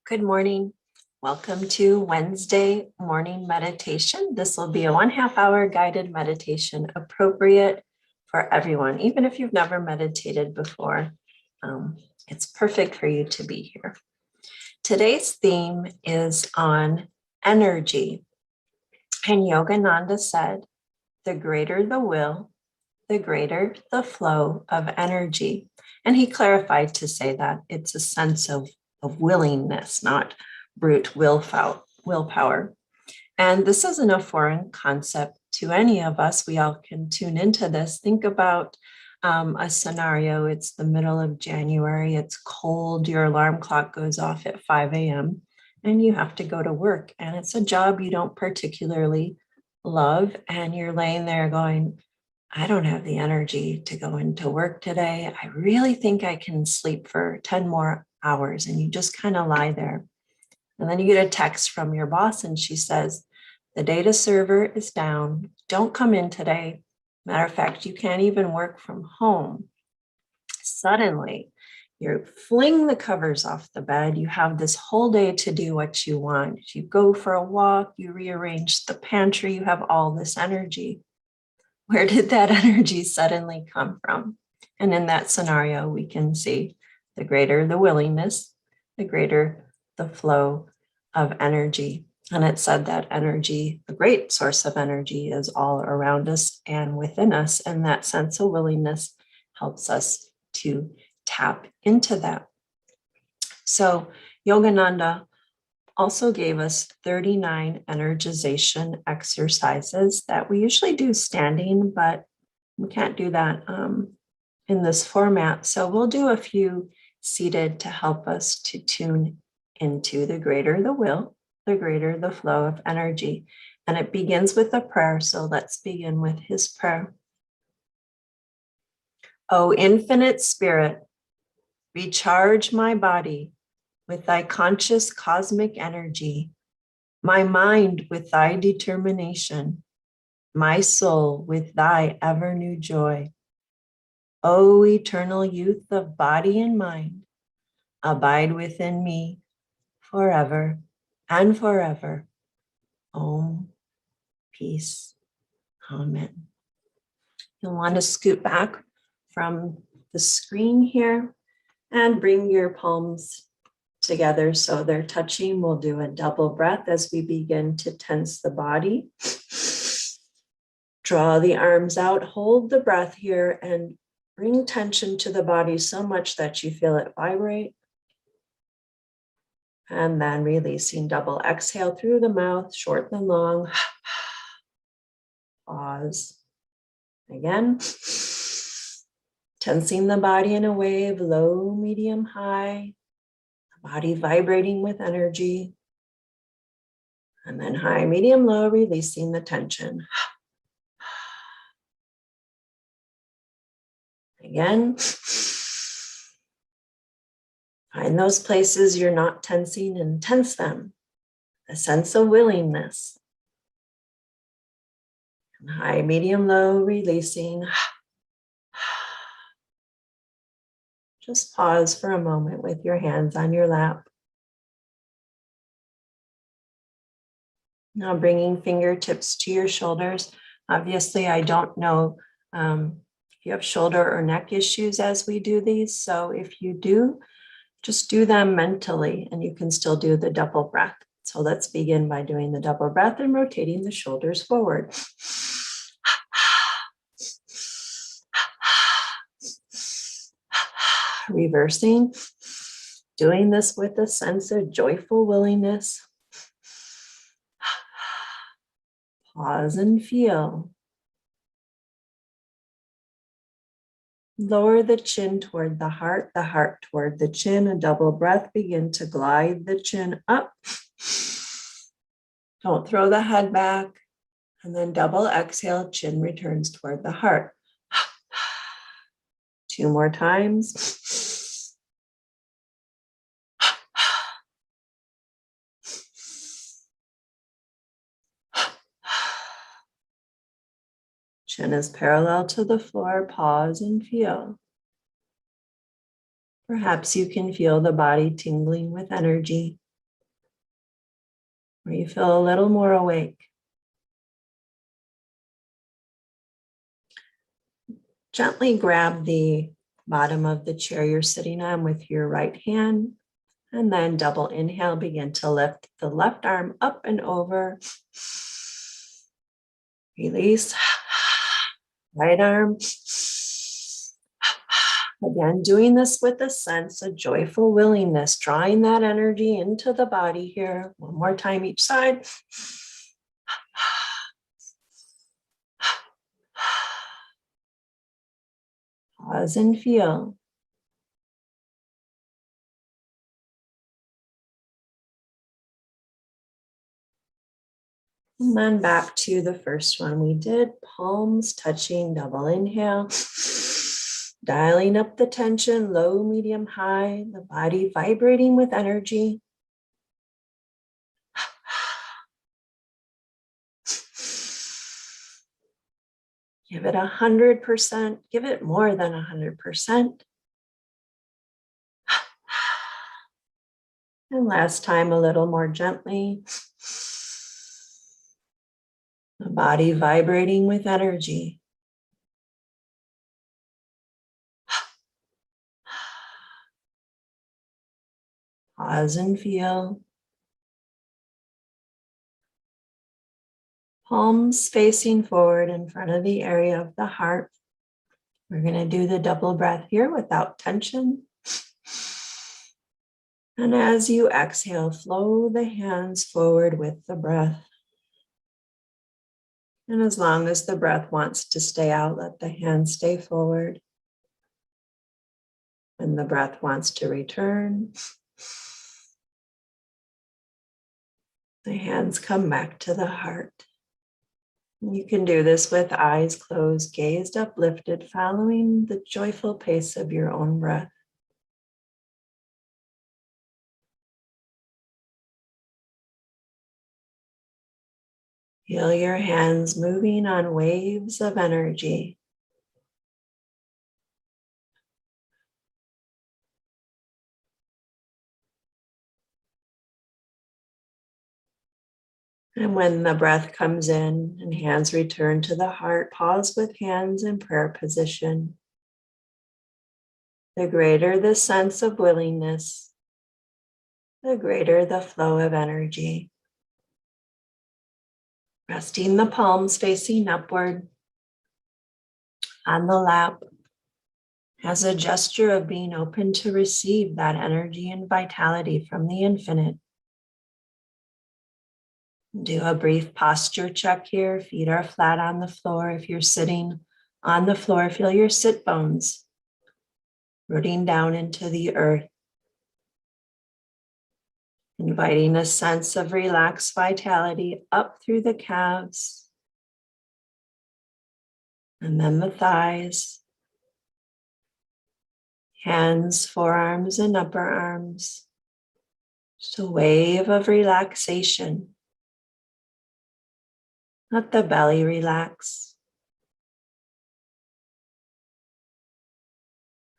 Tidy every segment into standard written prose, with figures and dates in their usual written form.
Good morning. Welcome to Wednesday morning meditation. This will be a 1/2 hour guided meditation appropriate for everyone, even if you've never meditated before. It's perfect for you to be here. Today's theme is on energy. And Yogananda said, the greater the will, the greater the flow of energy. And he clarified to say that it's a sense of willingness, not brute willpower. And this isn't a foreign concept to any of us. We all can tune into this. Think about a scenario. It's the middle of January. It's cold. Your alarm clock goes off at 5 a.m. and you have to go to work. And it's a job you don't particularly love. And you're laying there going, I don't have the energy to go into work today. I really think I can sleep for 10 more hours. And you just kind of lie there. And then you get a text from your boss and she says, the data server is down. Don't come in today. Matter of fact, you can't even work from home. Suddenly, you fling the covers off the bed. You have this whole day to do what you want. You go for a walk, you rearrange the pantry, you have all this energy. Where did that energy suddenly come from? And in that scenario, we can see the greater the willingness, the greater the flow of energy. And it said that energy, a great source of energy, is all around us and within us. And that sense of willingness helps us to tap into that. So Yogananda also gave us 39 energization exercises that we usually do standing, but we can't do that in this format. So we'll do a few seated to help us to tune into the greater the will, the greater the flow of energy. And it begins with a prayer. So let's begin with his prayer. O infinite spirit, recharge my body with thy conscious cosmic energy, my mind with thy determination, my soul with thy ever new joy. O eternal youth of body and mind, abide within me forever and forever. Om, peace, amen. You'll want to scoot back from the screen here and bring your palms together so they're touching. We'll do a double breath as we begin to tense the body. Draw the arms out, hold the breath here, and bring tension to the body so much that you feel it vibrate. And then releasing, double exhale through the mouth, short and long. Pause. Again. Tensing the body in a wave, low, medium, high. Body vibrating with energy. And then high, medium, low, releasing the tension. Again. Find those places you're not tensing and tense them. A sense of willingness. And high, medium, low, releasing. Just pause for a moment with your hands on your lap. Now bringing fingertips to your shoulders. Obviously, I don't know if you have shoulder or neck issues as we do these. So if you do, just do them mentally and you can still do the double breath. So let's begin by doing the double breath and rotating the shoulders forward. Reversing, doing this with a sense of joyful willingness. Pause and feel. Lower the chin toward the heart toward the chin. A double breath, begin to glide the chin up. Don't throw the head back. And then double exhale, chin returns toward the heart. 2 more times. Chin is parallel to the floor. Pause and feel. Perhaps you can feel the body tingling with energy. where you feel a little more awake. Gently grab the bottom of the chair you're sitting on with your right hand, and then double inhale, begin to lift the left arm up and over. Release. Right arm. Again, doing this with a sense of joyful willingness, drawing that energy into the body here. One more time each side. Pause and feel. And then back to the first one we did, palms touching, double inhale. Dialing up the tension, low, medium, high, the body vibrating with energy. Give it 100%, give it more than 100%. And last time, a little more gently. The body vibrating with energy. Pause and feel. Palms facing forward in front of the area of the heart. We're going to do the double breath here without tension. And as you exhale, flow the hands forward with the breath. And as long as the breath wants to stay out, let the hands stay forward. When the breath wants to return, the hands come back to the heart. You can do this with eyes closed, gazed uplifted, following the joyful pace of your own breath. Feel your hands moving on waves of energy. And when the breath comes in and hands return to the heart, pause with hands in prayer position. The greater the sense of willingness, the greater the flow of energy. Resting the palms facing upward on the lap as a gesture of being open to receive that energy and vitality from the infinite. Do a brief posture check here. Feet are flat on the floor. If you're sitting on the floor, feel your sit bones rooting down into the earth, inviting a sense of relaxed vitality up through the calves, and then the thighs, hands, forearms, and upper arms. Just a wave of relaxation. Let the belly relax.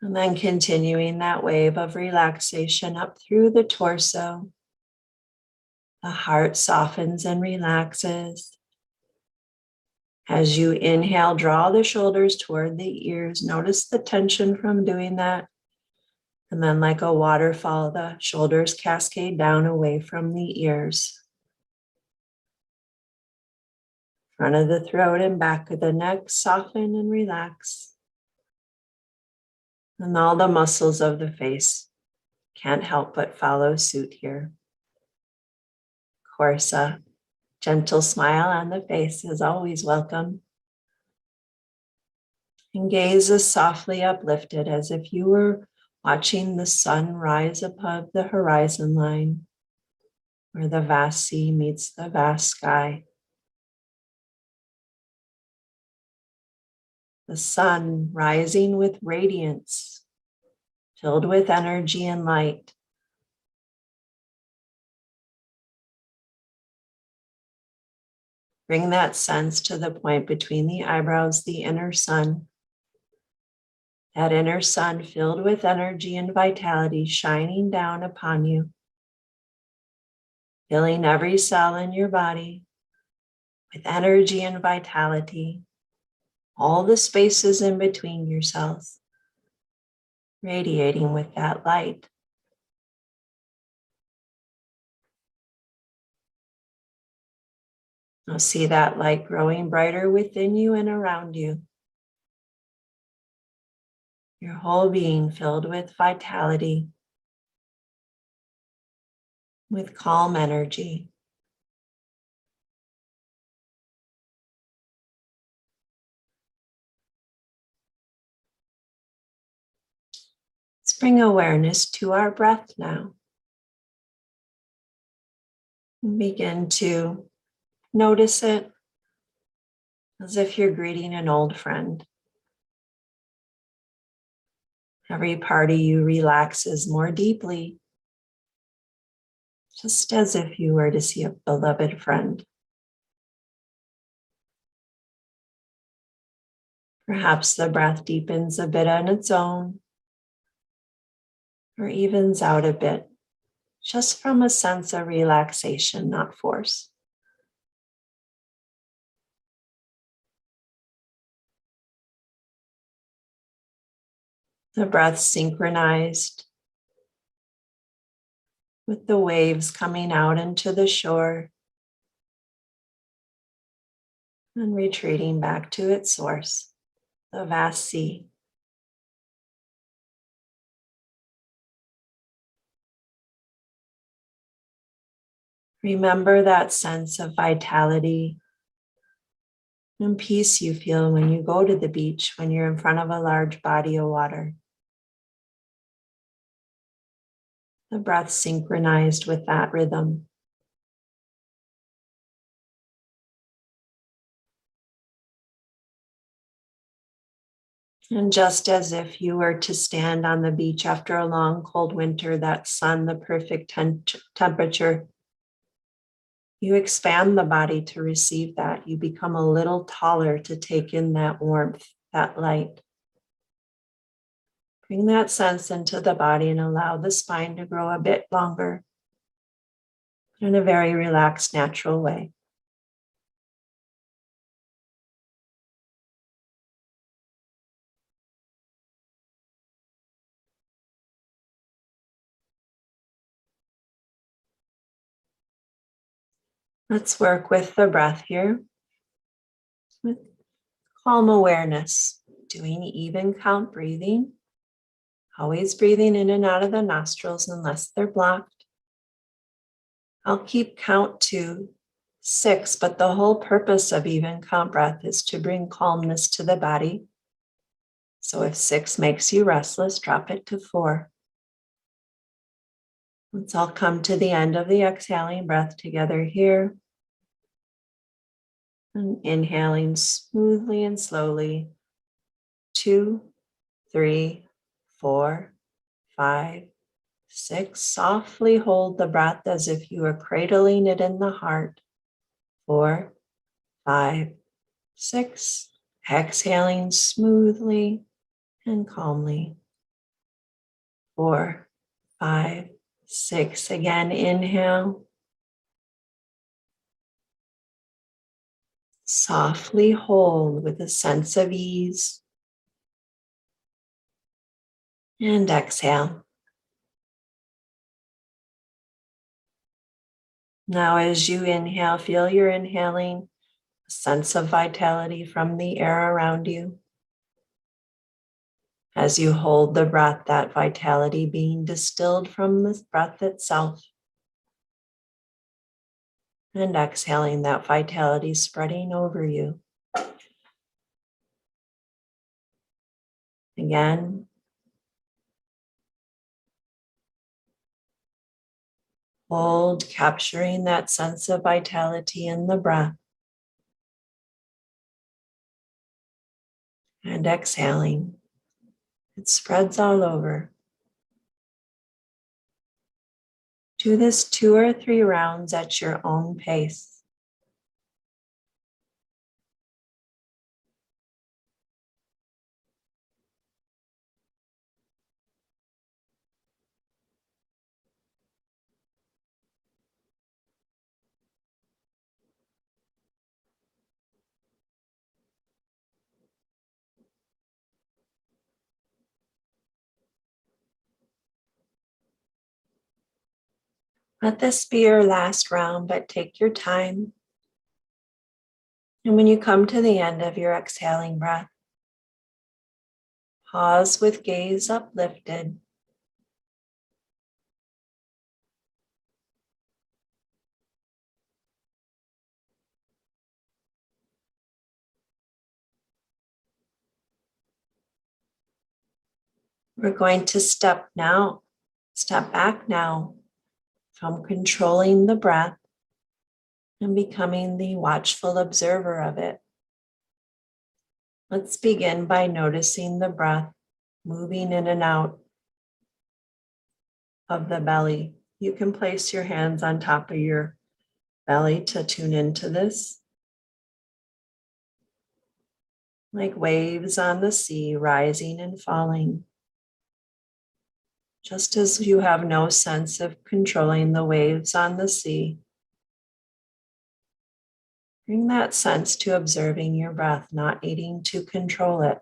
And then continuing that wave of relaxation up through the torso. The heart softens and relaxes. As you inhale, draw the shoulders toward the ears. Notice the tension from doing that. And then like a waterfall, the shoulders cascade down away from the ears. Front of the throat and back of the neck, soften and relax. And all the muscles of the face can't help but follow suit here. Of course, a gentle smile on the face is always welcome. And gaze is softly uplifted as if you were watching the sun rise above the horizon line, where the vast sea meets the vast sky. The sun rising with radiance, filled with energy and light. Bring that sense to the point between the eyebrows, the inner sun. That inner sun filled with energy and vitality shining down upon you. filling every cell in your body with energy and vitality, all the spaces in between your cells, radiating with that light. Now see that light growing brighter within you and around you. Your whole being filled with vitality, with calm energy. Let's bring awareness to our breath now. And begin to notice it as if you're greeting an old friend. Every part of you relaxes more deeply, just as if you were to see a beloved friend. Perhaps the breath deepens a bit on its own, or evens out a bit, just from a sense of relaxation, not force. The breath synchronized with the waves coming out into the shore and retreating back to its source, the vast sea. Remember that sense of vitality and peace you feel when you go to the beach, when you're in front of a large body of water. The breath synchronized with that rhythm. And just as if you were to stand on the beach after a long cold winter, that sun, the perfect temperature, you expand the body to receive that. You become a little taller to take in that warmth, that light. Bring that sense into the body and allow the spine to grow a bit longer in a very relaxed, natural way. Let's work with the breath here, with calm awareness, doing even count breathing, always breathing in and out of the nostrils unless they're blocked. I'll keep count to 6, but the whole purpose of even count breath is to bring calmness to the body. So if 6 makes you restless, drop it to 4. Let's all come to the end of the exhaling breath together here. And inhaling smoothly and slowly. 2, 3, 4, 5, 6. Softly hold the breath as if you were cradling it in the heart. 4, 5, 6. Exhaling smoothly and calmly. 4, 5, 6. Again, inhale. Softly hold with a sense of ease. And exhale. Now, as you inhale, feel you're inhaling a sense of vitality from the air around you. As you hold the breath, that vitality being distilled from the breath itself. And exhaling, that vitality spreading over you. Again. Hold, capturing that sense of vitality in the breath. And exhaling. It spreads all over. Do this 2 or 3 rounds at your own pace. Let this be your last round, but take your time. And when you come to the end of your exhaling breath, pause with gaze uplifted. We're going to step back now from controlling the breath and becoming the watchful observer of it. Let's begin by noticing the breath moving in and out of the belly. You can place your hands on top of your belly to tune into this. Like waves on the sea, rising and falling. Just as you have no sense of controlling the waves on the sea, bring that sense to observing your breath, not needing to control it.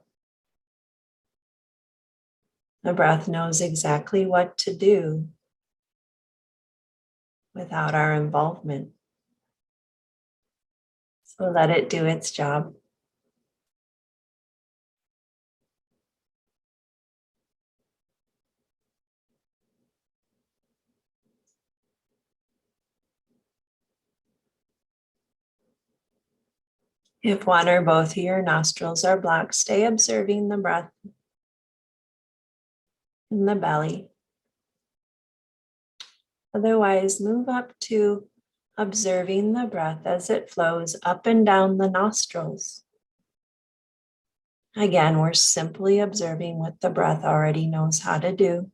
The breath knows exactly what to do without our involvement. So let it do its job. If one or both of your nostrils are blocked, stay observing the breath in the belly. Otherwise, move up to observing the breath as it flows up and down the nostrils. Again, we're simply observing what the breath already knows how to do.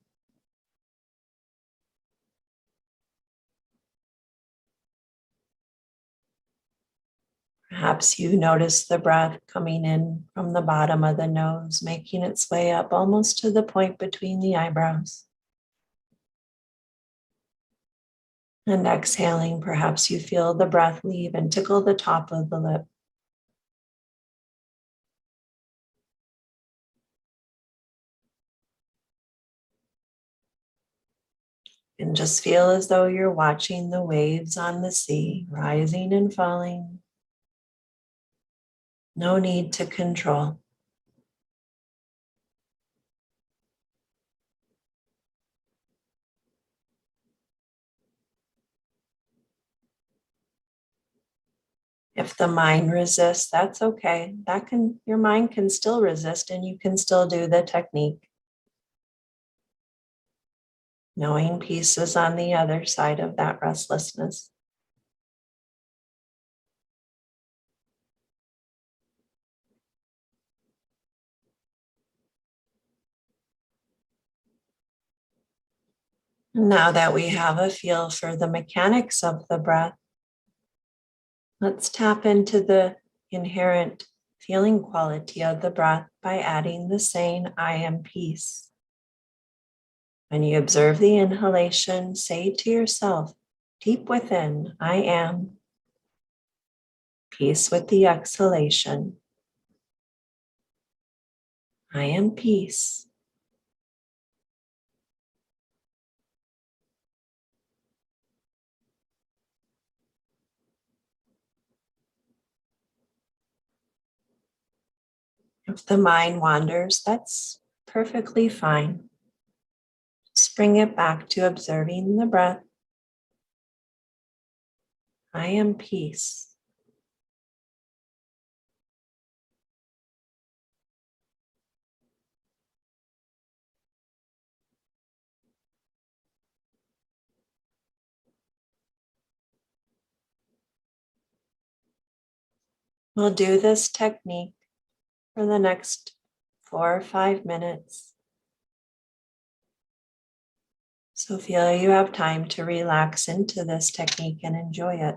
Perhaps you notice the breath coming in from the bottom of the nose, making its way up almost to the point between the eyebrows. And exhaling, perhaps you feel the breath leave and tickle the top of the lip. And just feel as though you're watching the waves on the sea, rising and falling. No need to control. If the mind resists, that's okay. Your mind can still resist and you can still do the technique. Knowing peace is on the other side of that restlessness. Now that we have a feel for the mechanics of the breath, let's tap into the inherent feeling quality of the breath by adding the saying, I am peace. When you observe the inhalation, say to yourself, deep within, I am peace. With the exhalation, I am peace. If the mind wanders, that's perfectly fine. Just bring it back to observing the breath. I am peace. We'll do this technique for the next 4 or 5 minutes. So feel you have time to relax into this technique and enjoy it.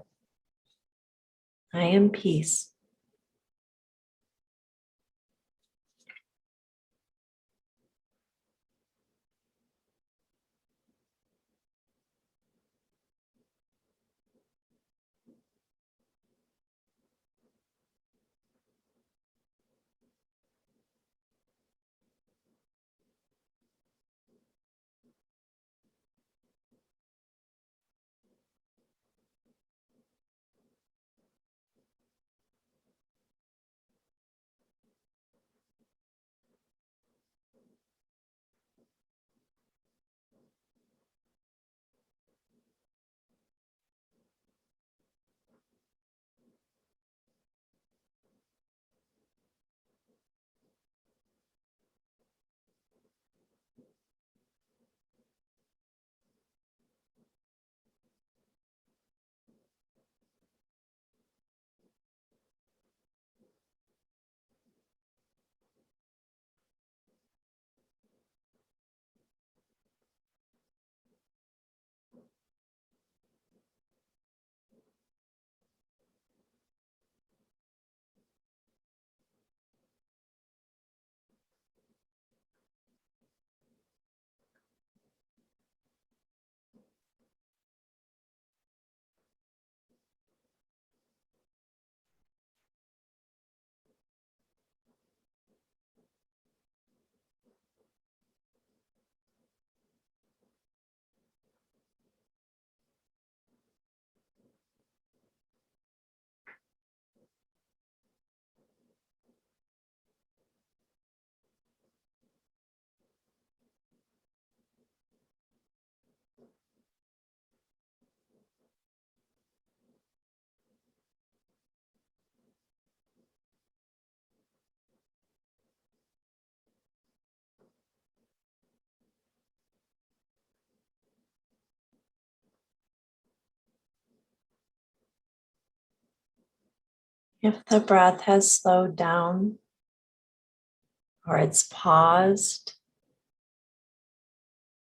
I am peace. If the breath has slowed down or it's paused,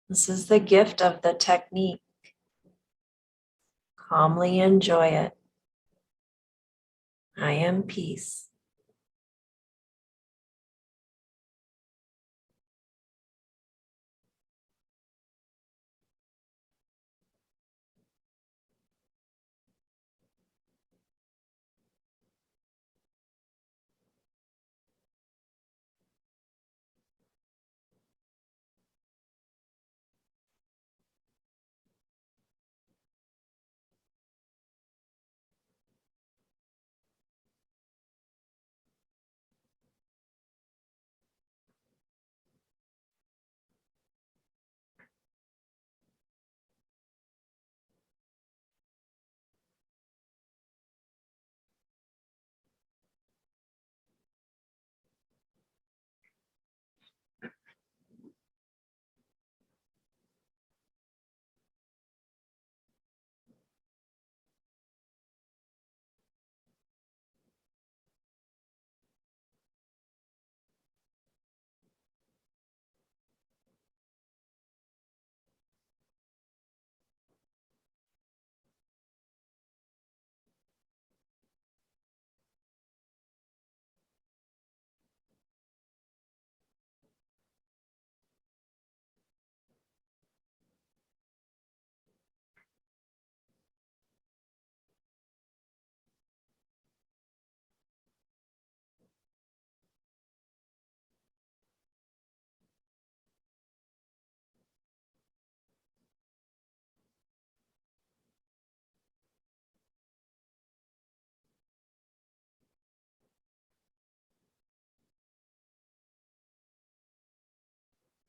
this is the gift of the technique. Calmly enjoy it. I am peace.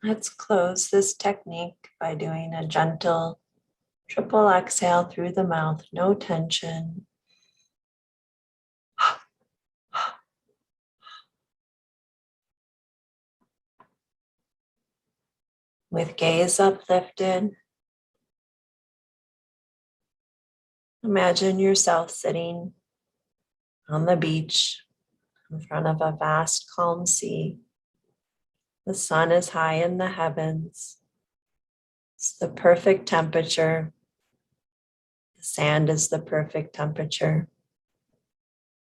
Let's close this technique by doing a gentle triple exhale through the mouth, no tension. With gaze uplifted, imagine yourself sitting on the beach in front of a vast, calm sea. The sun is high in the heavens. It's the perfect temperature. The sand is the perfect temperature.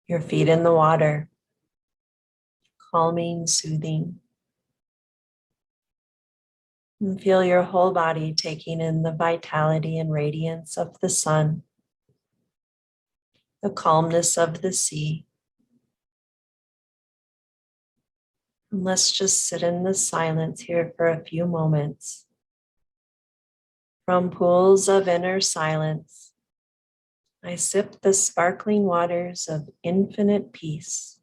Your feet in the water, calming, soothing. And feel your whole body taking in the vitality and radiance of the sun, the calmness of the sea. And let's just sit in the silence here for a few moments. From pools of inner silence, I sip the sparkling waters of infinite peace.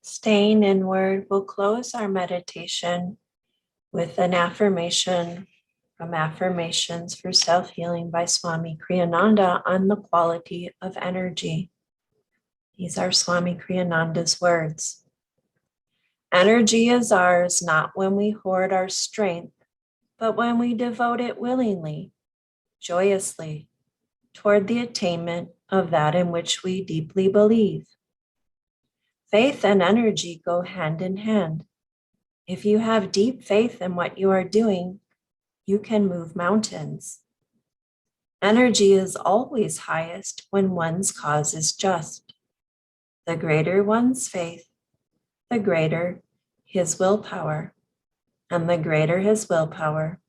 Staying inward, we'll close our meditation with an affirmation from Affirmations for Self-Healing by Swami Kriyananda on the quality of energy. These are Swami Kriyananda's words. Energy is ours not when we hoard our strength, but when we devote it willingly, joyously, toward the attainment of that in which we deeply believe. Faith and energy go hand in hand. If you have deep faith in what you are doing, you can move mountains. Energy is always highest when one's cause is just. The greater one's faith, the greater his willpower, and the greater his willpower,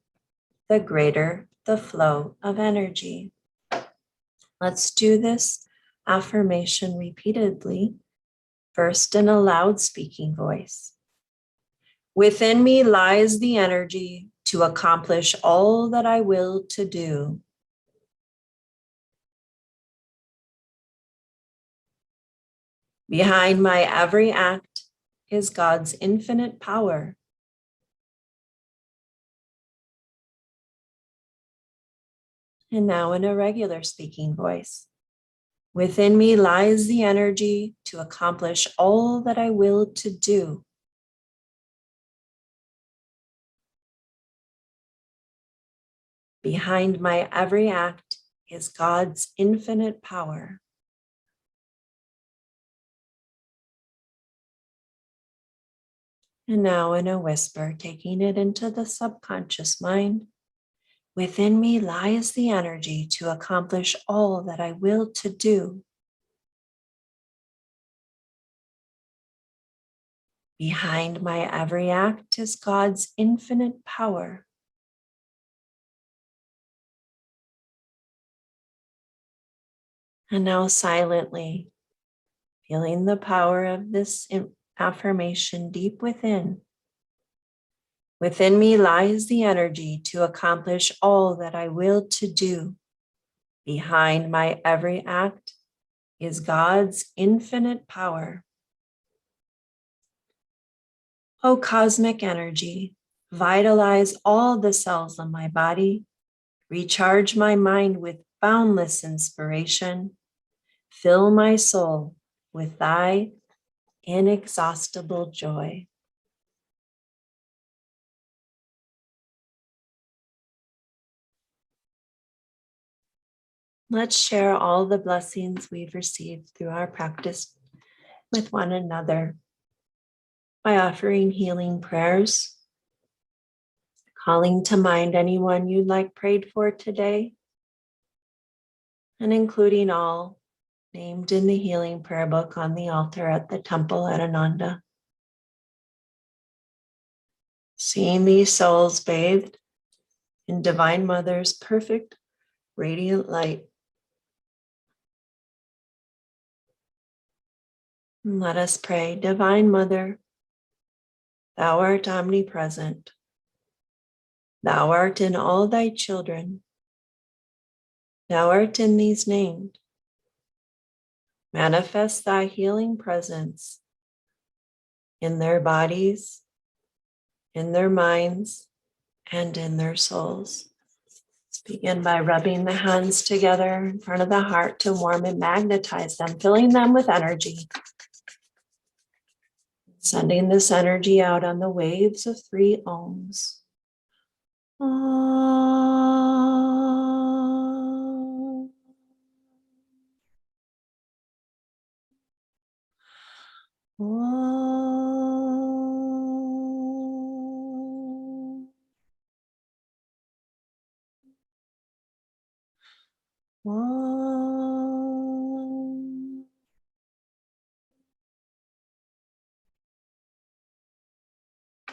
the greater the flow of energy. Let's do this affirmation repeatedly, first in a loud speaking voice. Within me lies the energy to accomplish all that I will to do. Behind my every act is God's infinite power. And now in a regular speaking voice. Within me lies the energy to accomplish all that I will to do. Behind my every act is God's infinite power. And now in a whisper, taking it into the subconscious mind. Within me lies the energy to accomplish all that I will to do. Behind my every act is God's infinite power. And now silently, feeling the power of this affirmation deep within. Within me lies the energy to accomplish all that I will to do. Behind my every act is God's infinite power. O cosmic energy, vitalize all the cells of my body, recharge my mind with boundless inspiration, fill my soul with thy inexhaustible joy. Let's share all the blessings we've received through our practice with one another by offering healing prayers, calling to mind anyone you'd like prayed for today, and including all named in the healing prayer book on the altar at the temple at Ananda. Seeing these souls bathed in Divine Mother's perfect radiant light. And let us pray. Divine Mother, thou art omnipresent. Thou art in all thy children. Thou art in these named. Manifest thy healing presence in their bodies, in their minds, and in their souls. Let's begin by rubbing the hands together in front of the heart to warm and magnetize them, filling them with energy. Sending this energy out on the waves of 3 ohms. Om. Om. Om.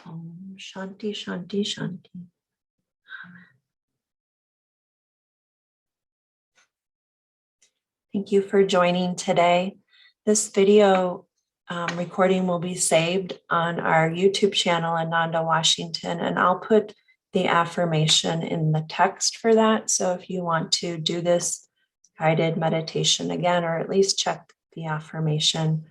Om. Shanti, Shanti, Shanti. Thank you for joining today. This video recording will be saved on our YouTube channel, Ananda, Washington, and I'll put the affirmation in the text for that. So if you want to do this guided meditation again, or at least check the affirmation